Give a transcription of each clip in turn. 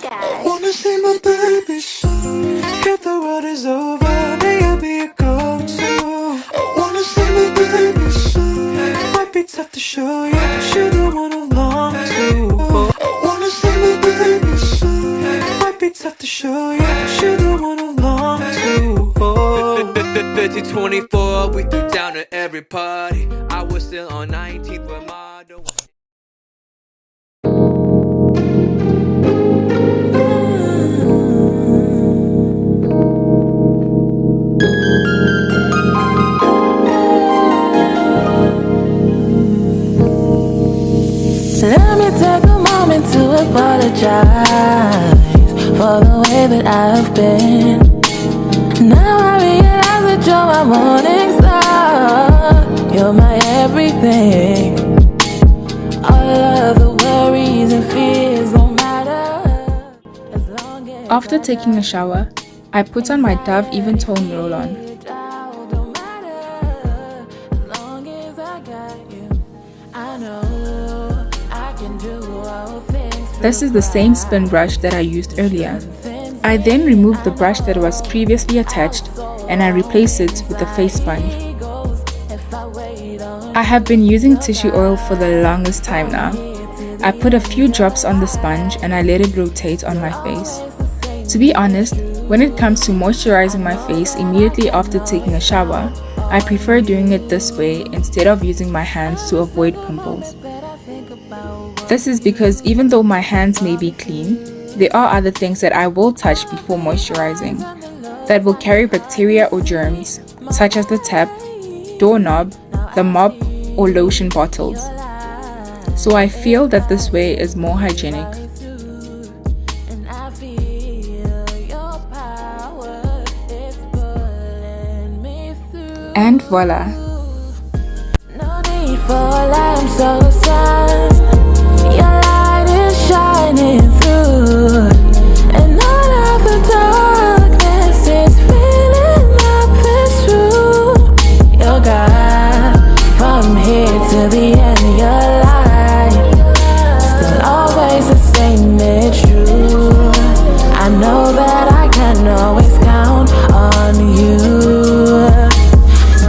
I wanna see my baby soon. If the world is over, may I be a go-to. I wanna see my baby soon. Might be tough to show you, but you're the one I long to. I wanna see my baby soon. Might be tough to show you, but you're the one I long to. 5024, we threw down at every party. I was still on 19th with model. Let me take a moment to apologize for the way that I've been. Now I realize that you're my morning star. You're my everything. All of the worries and fears don't matter as long as After taking a shower, I put on my Dove Even Tone roll-on. don't matter as long as I got you. I know I can do all things. This is the same spin brush that I used earlier. I then remove the brush that was previously attached and I replace it with a face sponge. I have been using tissue oil for the longest time now. I put a few drops on the sponge and I let it rotate on my face. To be honest, when it comes to moisturizing my face immediately after taking a shower, I prefer doing it this way instead of using my hands to avoid pimples. This is because even though my hands may be clean, there are other things that I will touch before moisturizing that will carry bacteria or germs, such as the tap, doorknob, the mop, or lotion bottles. So I feel that this way is more hygienic. And voila! No need for lamps or sun. Your light is shining through, and all of the darkness is filling up this room. Your God, from here to the end, your light still always the same. It's true. I know that I can always count on you.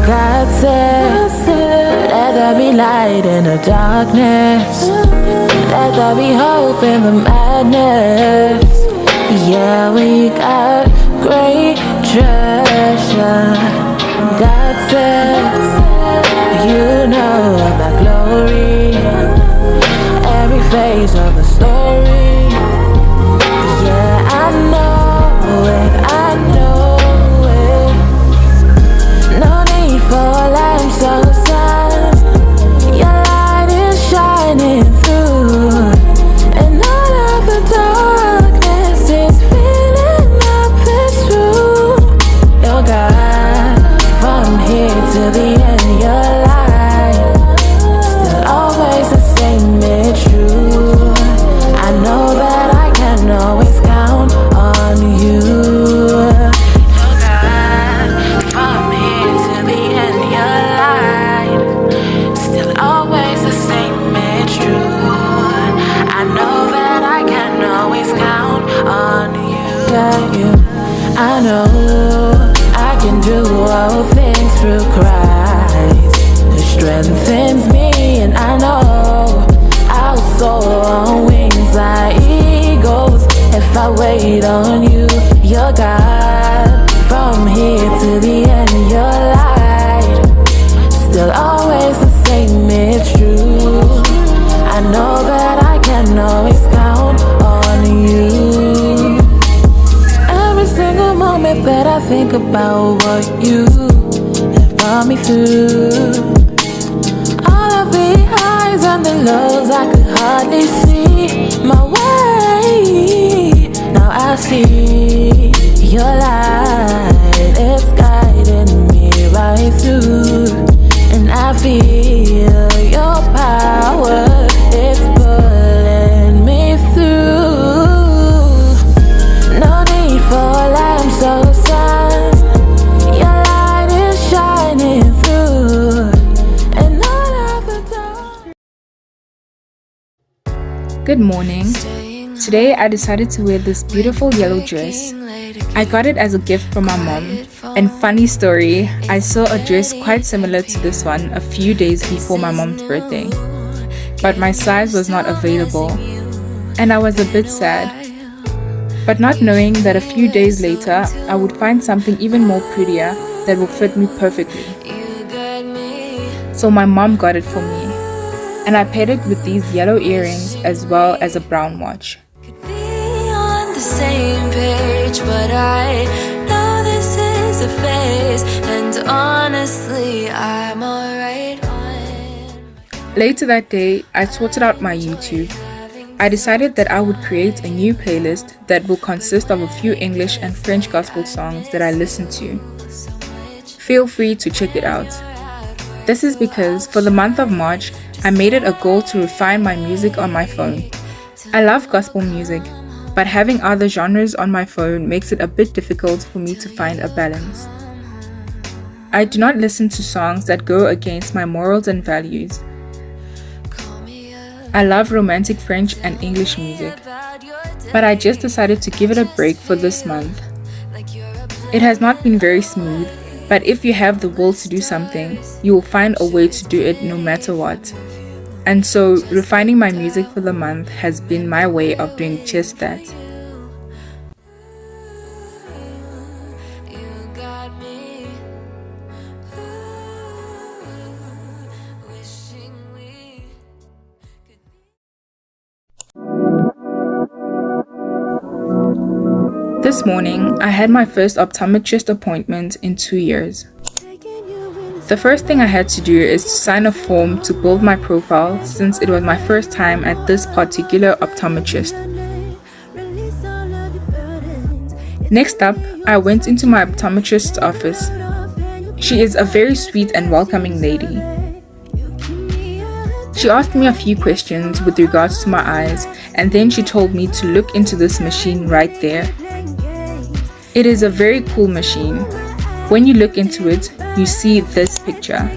God said, let there be light in the darkness. Let there be hope in the madness. Yeah, we got great treasure. God says, you know about glory. Every phase of the story. Yeah, I know it, I know it. No need for lamps or sun. Your light is shining through, and all of the darkness is filling up this room. Your God, from here to the end, your light still always the same. It's true. I know that I can always count on you. Your God, from here to the end, your light still always the same. It's true. I know that I can always count on you. Got you. I know I can do all things through Christ who strengthens me, and I know I'll soar on wings like eagles if I wait on you. Your God, from here to the end, your light still always the same. It's true. I know that I can always count on you. Every single moment that I think about what you have brought me through, all of the highs and the lows, I could hardly see my way. Now I see your light is guiding me right through, and I feel your power, it's pulling me through. No need for lamps or sun. Your light is shining through, and all of the dark. Good morning. Today I decided to wear this beautiful yellow dress. I got it as a gift from my mom. And funny story, I saw a dress quite similar to this one a few days before my mom's birthday. But my size was not available, and I was a bit sad. But not knowing that a few days later I would find something even more prettier that would fit me perfectly. So my mom got it for me, and I paired it with these yellow earrings as well as a brown watch. Same page, but I know this is a phase, and honestly, I'm alright on. Later that day, I sorted out my YouTube. I decided that I would create a new playlist that will consist of a few English and French gospel songs that I listen to. Feel free to check it out. This is because for the month of March, I made it a goal to refine my music on my phone. I love gospel music, but having other genres on my phone makes it a bit difficult for me to find a balance. I do not listen to songs that go against my morals and values. I love romantic French and English music, but I just decided to give it a break for this month. It has not been very smooth, but if you have the will to do something, you will find a way to do it no matter what. And so, refining my music for the month has been my way of doing just that. This morning, I had my first optometrist appointment in 2 years. The first thing I had to do is to sign a form to build my profile since it was my first time at this particular optometrist. Next up, I went into my optometrist's office. She is a very sweet and welcoming lady. She asked me a few questions with regards to my eyes, and then she told me to look into this machine right there. It is a very cool machine. When you look into it, you see this picture,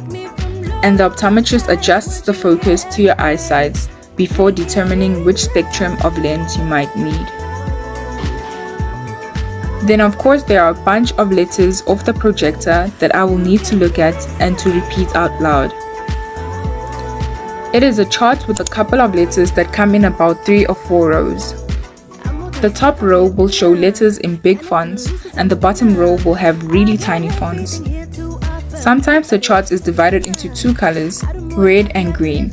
and the optometrist adjusts the focus to your eyesight before determining which spectrum of lens you might need. Then of course there are a bunch of letters off the projector that I will need to look at and to repeat out loud. It is a chart with a couple of letters that come in about 3 or 4 rows. The top row will show letters in big fonts, and the bottom row will have really tiny fonts. Sometimes the chart is divided into 2 colors, red and green.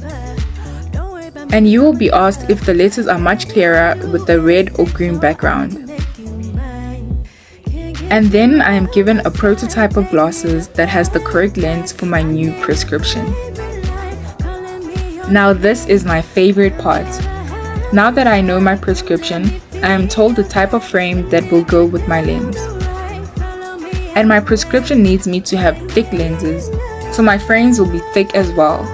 And you will be asked if the letters are much clearer with the red or green background. And then I am given a prototype of glasses that has the correct lens for my new prescription. Now this is my favorite part. Now that I know my prescription, I am told the type of frame that will go with my lens. And my prescription needs me to have thick lenses, so my frames will be thick as well.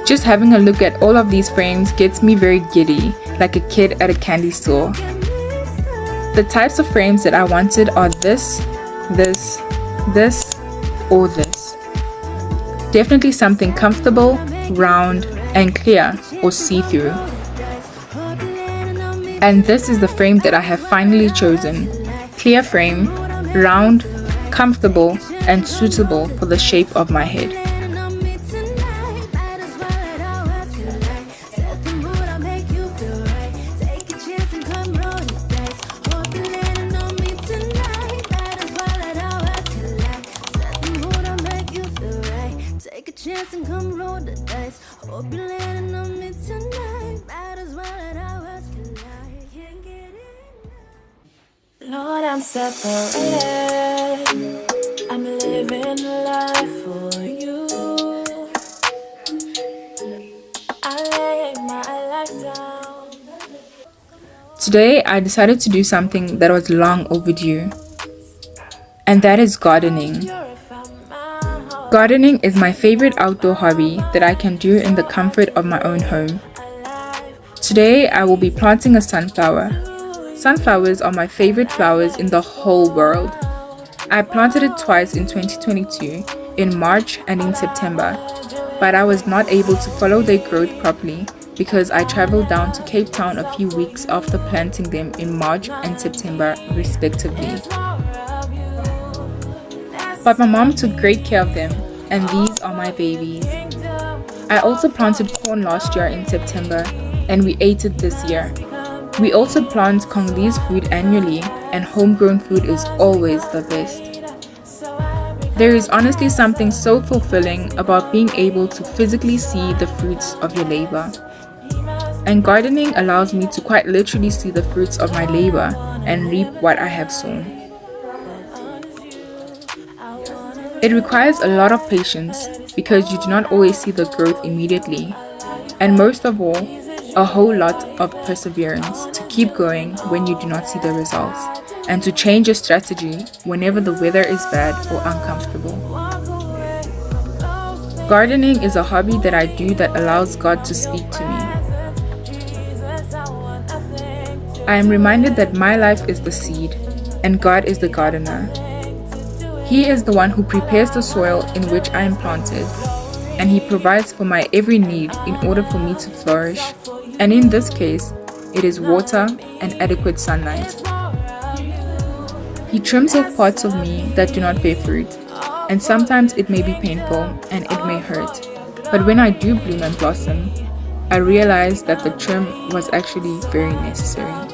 Just having a look at all of these frames gets me very giddy, like a kid at a candy store. The types of frames that I wanted are this, or this. Definitely something comfortable, round, and clear or see-through. And this is the frame that I have finally chosen. Clear frame, round, comfortable, and suitable for the shape of my head. Lord, I'm separated. I'm living life for you. I lay my life down. Today, I decided to do something that was long overdue, and that is gardening. Gardening is my favorite outdoor hobby that I can do in the comfort of my own home. Today, I will be planting a sunflower. Sunflowers are my favorite flowers in the whole world. I planted it twice in 2022, in March and in September, but I was not able to follow their growth properly because I traveled down to Cape Town a few weeks after planting them in March and September, respectively. But my mom took great care of them, and these are my babies. I also planted corn last year in September, and we ate it this year. We also plant Congolese food annually, and homegrown food is always the best. There is honestly something so fulfilling about being able to physically see the fruits of your labor. And gardening allows me to quite literally see the fruits of my labor and reap what I have sown. It requires a lot of patience because you do not always see the growth immediately, and most of all, a whole lot of perseverance to keep going when you do not see the results, and to change your strategy whenever the weather is bad or uncomfortable. Gardening is a hobby that I do that allows God to speak to me. I am reminded that my life is the seed, and God is the gardener. He is the one who prepares the soil in which I am planted, and He provides for my every need in order for me to flourish, and in this case, it is water and adequate sunlight. He trims off parts of me that do not bear fruit, and sometimes it may be painful and it may hurt, but when I do bloom and blossom, I realize that the trim was actually very necessary.